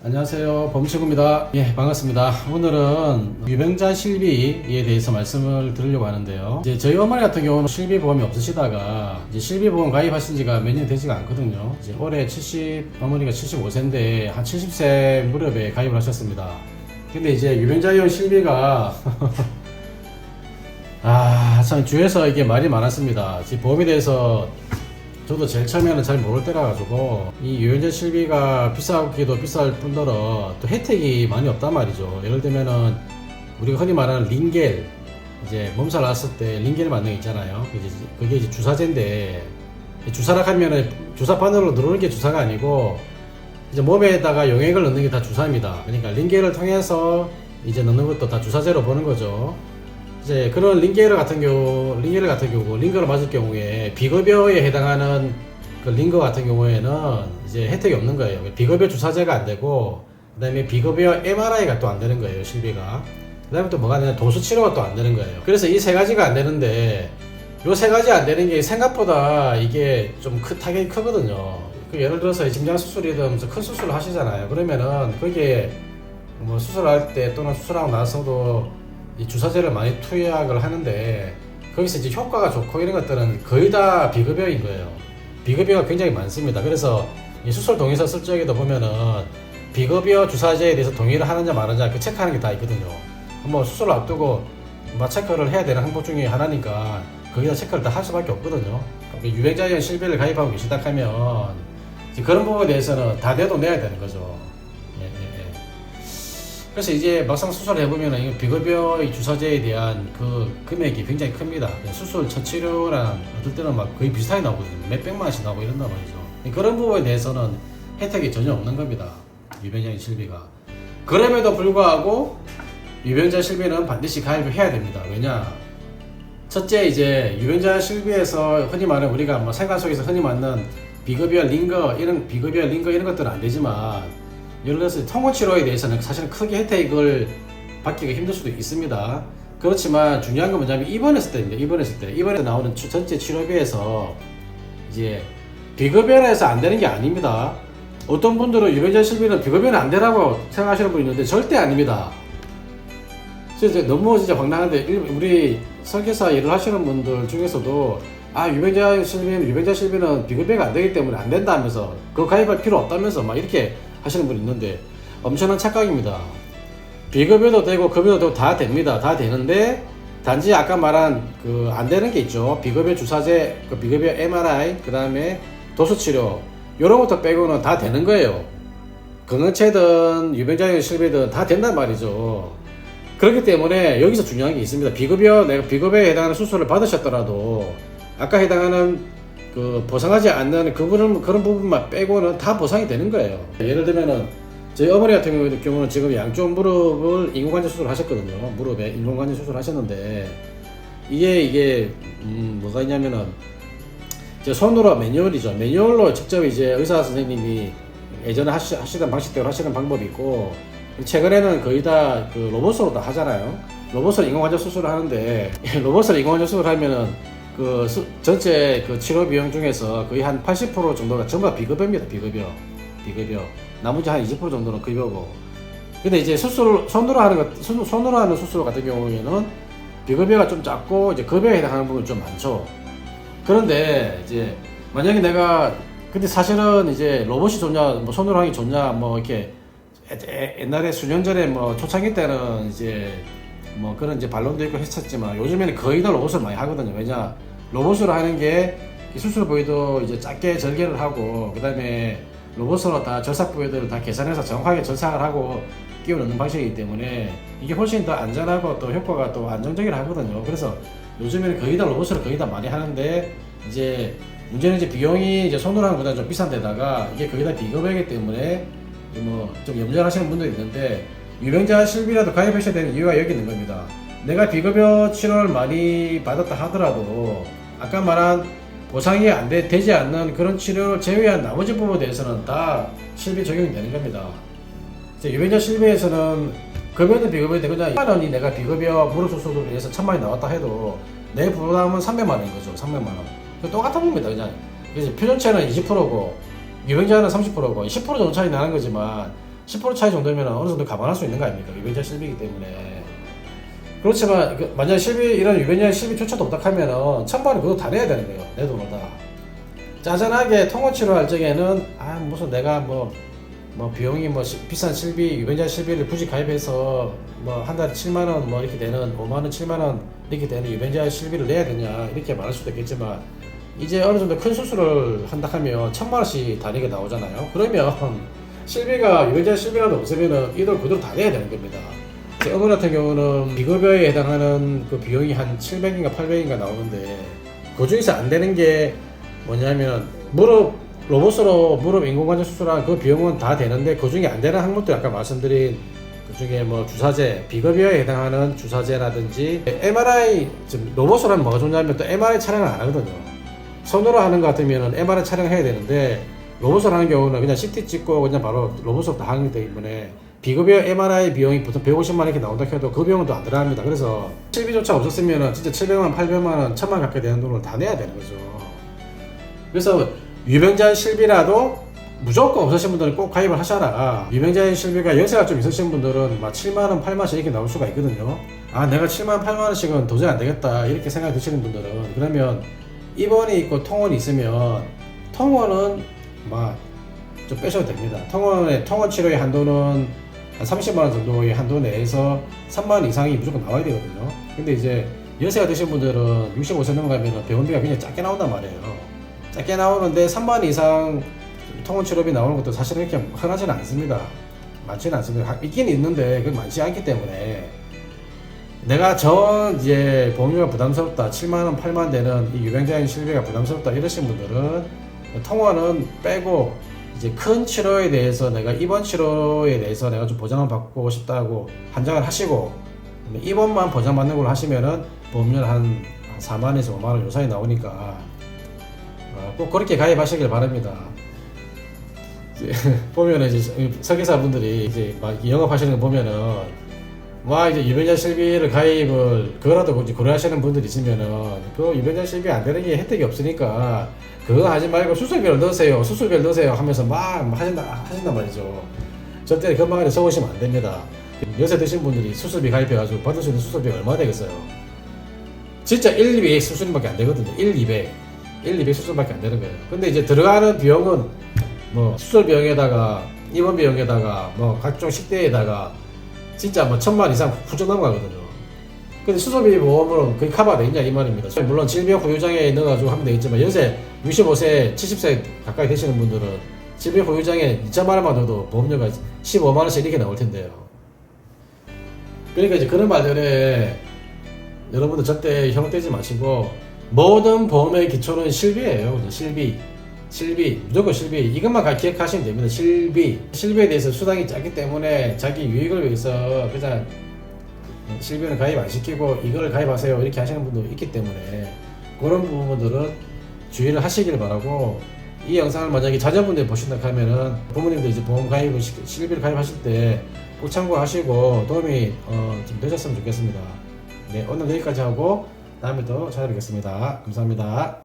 안녕하세요, 범치구입니다. 예, 반갑습니다. 오늘은 유병자 실비에 대해서 말씀을 드리려고 하는데요. 이제 저희 어머니 같은 경우는 실비보험이 없으시다가 이제 실비보험 가입하신 지가 몇 년 되지가 않거든요. 이제 올해 어머니가 75세인데 한 70세 무렵에 가입을 하셨습니다. 근데 이제 유병자용 실비가 참 주위에서 이게 말이 많았습니다. 이 보험에 대해서 저도 제일 처음에는 잘 모를 때라 가지고 이 유병자 실비가 비싸기도 비쌀 뿐더러 또 혜택이 많이 없단 말이죠. 예를 들면은 우리가 흔히 말하는 링겔, 이제 몸살 났을 때 링겔 맞는 거 있잖아요. 그게 이제 주사제인데, 주사라 하면은 주사바늘로 누르는 게 주사가 아니고 이제 몸에다가 용액을 넣는 게 다 주사입니다. 그러니까 링겔을 통해서 이제 넣는 것도 다 주사제로 보는 거죠. 이제 그런 링겔 같은 경우 링거를 맞을 경우에 비급여에 해당하는 그 링거 같은 경우에는 이제 혜택이 없는 거예요. 비급여 주사제가 안 되고, 그 다음에 비급여 MRI가 또 안 되는 거예요, 실비가. 그 다음에 또 뭐가 되냐, 도수 치료가 또 안 되는 거예요. 그래서 이 세 가지가 안 되는데, 요 세 가지 안 되는 게 생각보다 이게 좀 타격이 크거든요. 예를 들어서 심장 수술이든 큰 수술을 하시잖아요. 그러면은 그게 뭐 수술할 때 또는 수술하고 나서도 이 주사제를 많이 투약을 하는데, 거기서 이제 효과가 좋고 이런 것들은 거의 다 비급여인 거예요. 비급여가 굉장히 많습니다. 그래서 이 수술 동의서 쓸 적에도 보면은 비급여 주사제에 대해서 동의를 하느냐 마느냐 그 체크하는 게 다 있거든요. 뭐 수술을 앞두고 체크를 해야 되는 항목 중에 하나니까 거기다 체크를 다 할 수밖에 없거든요. 유병자용 실비를 가입하고 계시다 하면 그런 부분에 대해서는 다 내도 내야 되는 거죠. 그래서 이제 막상 수술을 해보면 비급여 주사제에 대한 그 금액이 굉장히 큽니다. 수술 첫 치료랑 어떨 때는 막 거의 비슷하게 나오거든요. 몇백만 원씩 나오고 이런단 말이죠. 그런 부분에 대해서는 혜택이 전혀 없는 겁니다, 유병자 실비가. 그럼에도 불구하고 유병자 실비는 반드시 가입을 해야 됩니다. 왜냐? 첫째, 이제 유병자 실비에서 흔히 말하는 우리가 뭐 생활 속에서 흔히 만난 비급여 링거 이런 것들은 안 되지만, 예를 들어서 통원치료에 대해서는 사실은 크게 혜택을 받기가 힘들 수도 있습니다. 그렇지만 중요한 건 뭐냐면 입원했을 때입니다. 입원에 나오는 전체 치료비에서 이제 비급여라 해서 안 되는 게 아닙니다. 어떤 분들은 유병자 실비는 비급여는 안 되라고 생각하시는 분이 있는데 절대 아닙니다. 진짜 너무 황당한데, 우리 설계사 일을 하시는 분들 중에서도 유병자 실비는 비급여가 안 되기 때문에 안 된다 하면서 그거 가입할 필요 없다면서 막 이렇게 하시는 분이 있는데 엄청난 착각입니다. 비급여도 되고 급여도 되고 다 됩니다. 다 되는데 단지 아까 말한 그 안 되는 게 있죠. 비급여 주사제, 그 비급여 MRI, 그 다음에 도수치료 요런 것도 빼고는 다 되는 거예요. 건강체든 유병자용 실비든 다 된단 말이죠. 그렇기 때문에 여기서 중요한 게 있습니다. 내가 비급여에 해당하는 수술을 받으셨더라도 아까 해당하는 그 보상하지 않는 그런 부분만 빼고는 다 보상이 되는 거예요. 예를 들면은 저희 어머니 같은 경우는 지금 양쪽 무릎을 인공관절 수술을 하셨거든요. 무릎에 인공관절 수술을 하셨는데 이게 뭐가 있냐면은 제 손으로 매뉴얼로 직접 이제 의사 선생님이 예전에 하시던 방식대로 하시는 방법이 있고, 최근에는 거의 다 그 로봇으로 다 하잖아요. 로봇으로 인공관절 수술을 하는데 로봇으로 인공관절 수술을 하면은 전체 그 치료 비용 중에서 거의 한 80% 정도가 전부 다 비급여입니다. 비급여. 나머지 한 20% 정도는 급여고. 근데 이제 손으로 하는 수술 같은 경우에는 비급여가 좀 작고 이제 급여에 해당하는 부분이 좀 많죠. 그런데 이제 만약에 근데 사실은 이제 로봇이 좋냐, 뭐 손으로 하는 게 좋냐, 뭐 이렇게 옛날에 수년 전에 뭐 초창기 때는 이제 뭐 그런 이제 반론도 있고 했었지만 요즘에는 거의 다 로봇을 많이 하거든요. 왜냐? 로봇으로 하는 게 수술 부위도 이제 작게 절개를 하고, 그 다음에 로봇으로 다 절삭 부위들을 다 계산해서 정확하게 절삭을 하고 끼워 넣는 방식이기 때문에 이게 훨씬 더 안전하고 또 효과가 또 안정적이라 하거든요. 그래서 요즘에는 거의 다 로봇으로 거의 다 많이 하는데, 이제 문제는 이제 비용이 이제 손으로 하는 것보다 좀 비싼 데다가 이게 거의 다 비급여이기 때문에 뭐 좀 염려하시는 분들이 있는데, 유병자 실비라도 가입하셔야 되는 이유가 여기 있는 겁니다. 내가 비급여 치료를 많이 받았다 하더라도 아까 말한 보상이 되지 않는 그런 치료를 제외한 나머지 부분에 대해서는 다 실비 적용이 되는 겁니다. 유병자 실비에서는 급여도 비급여도 그냥 1만 원이 내가 비급여 무릎 수술을 위해서 1,000만 원이 나왔다 해도 내 부담은 300만 원인 거죠. 300만 원. 똑같은 겁니다. 그냥. 그래서 표준체는 20%고 유병자는 30%고 10% 정도 차이 나는 거지만 10% 차이 정도면 어느 정도 감안할 수 있는 거 아닙니까? 유변자 실비이기 때문에. 그렇지만 만약에 실비 이런 유변자 실비조차도 없다 하면은 1,000만 원 그거 다 내야 되는 거예요. 내 돈으로 다. 짜잔하게 통원 치료할 적에는 무슨 내가 뭐 비용이 비싼 실비 유변자 실비를 굳이 가입해서 한 달에 7만 원 이렇게 되는 5만 원 7만 원 이렇게 되는 유변자 실비를 내야 되냐 이렇게 말할 수도 있겠지만 이제 어느 정도 큰 수술을 한다 하면 1,000만 원씩 단위가 나오잖아요. 그러면 실비가 유변자 실비라도 없으면은 이 돈 그대로 다 내야 되는 겁니다. 제 어머 같은 경우는 비급여에 해당하는 그 비용이 한 700인가 800인가 나오는데 그 중에서 안 되는 게 뭐냐면 로봇으로 무릎 인공관절 수술한 그 비용은 다 되는데 그 중에 안 되는 항목들 아까 말씀드린 그 중에 주사제 비급여에 해당하는 주사제라든지 MRI 지금 로봇으로 하면 뭐가 좋냐면 또 MRI 촬영을 안 하거든요. 손으로 하는 것 같으면 MRI 촬영해야 되는데 로봇으로 하는 경우는 그냥 CT 찍고 그냥 바로 로봇으로 다 하기 때문에 비급여 MRI 비용이 보통 150만 원 이렇게 나온다 해도 그 비용은 또 안 들어갑니다. 그래서 실비조차 없었으면 진짜 700만 원, 800만 원, 1000만 원 가까이 되는 돈을 다 내야 되는 거죠. 그래서 유병자 실비라도 무조건 없으신 분들은 꼭 가입을 하셔라. 유병자 실비가 연세가 좀 있으신 분들은 7만원, 8만원씩 이렇게 나올 수가 있거든요. 내가 7만원, 8만원씩은 도저히 안 되겠다 이렇게 생각 드시는 분들은 그러면 입원이 있고 통원이 있으면 통원은 좀 빼셔도 됩니다. 통원 치료의 한도는 한 30만원 정도의 한도 내에서 3만원 이상이 무조건 나와야 되거든요. 근데 이제 연세가 드신 분들은 65세 넘어가면 병원비가 굉장히 작게 나온단 말이에요. 작게 나오는데 3만 이상 통원 치료비 나오는 것도 사실은 이렇게 흔하지는 않습니다. 많지는 않습니다. 있긴 있는데 그게 많지 않기 때문에 내가 이제 보험료가 부담스럽다 7만원 8만원 되는 이 유병자인 실비가 부담스럽다 이러신 분들은 통원은 빼고 이제 큰 치료에 대해서 내가 입원 치료에 대해서 내가 좀 보장을 받고 싶다고 한정을 하시고 입원만 보장받는 걸로 하시면은 보험료는 한 4만에서 5만원 요 사이 나오니까 꼭 그렇게 가입하시길 바랍니다. 보면은 이제 설계사분들이 이제 영업하시는 거 보면은 이제 유병자 실비를 가입을 그거라도 이제 고려하시는 분들이 있으면은 그 유병자 실비 안 되는 게 혜택이 없으니까 그거 하지 말고 수술비를 넣으세요 하면서 하신단 말이죠. 절대 그 말에 속으시면 안 됩니다. 연세 드신 분들이 수술비 가입해가지고 받을 수 있는 수술비가 얼마 되겠어요? 진짜 1, 200 수술비밖에 안 되거든요. 200 수술밖에 안 되는 거예요. 근데 이제 들어가는 비용은 수술 비용에다가 입원 비용에다가 각종 식대에다가 진짜 1,000만 이상 훌쩍 넘어가거든요. 근데 수술비 보험으로 거의 커버가 돼 있냐 이 말입니다. 물론 질병 후유장애 넣어가지고 하면 되겠지만 연세 65세, 70세 가까이 되시는 분들은 질병 후유장애 2,000만 원만 넣어도 보험료가 15만 원씩 이렇게 나올 텐데요. 그러니까 이제 그런 말들에 여러분들 절대 형떼지 마시고 모든 보험의 기초는 실비예요. 실비 무조건 실비 이것만 기억하시면 됩니다. 실비에 대해서 수당이 작기 때문에 자기 유익을 위해서 그냥 실비는 가입 안 시키고 이걸 가입하세요 이렇게 하시는 분도 있기 때문에 그런 부분들은 주의를 하시길 바라고 이 영상을 만약에 자녀분들 보신다 하면은 부모님들 이제 보험 가입을 실비를 가입하실 때 꼭 참고하시고 도움이 좀 되셨으면 좋겠습니다. 네, 오늘 여기까지 하고 다음에 또 찾아뵙겠습니다. 감사합니다.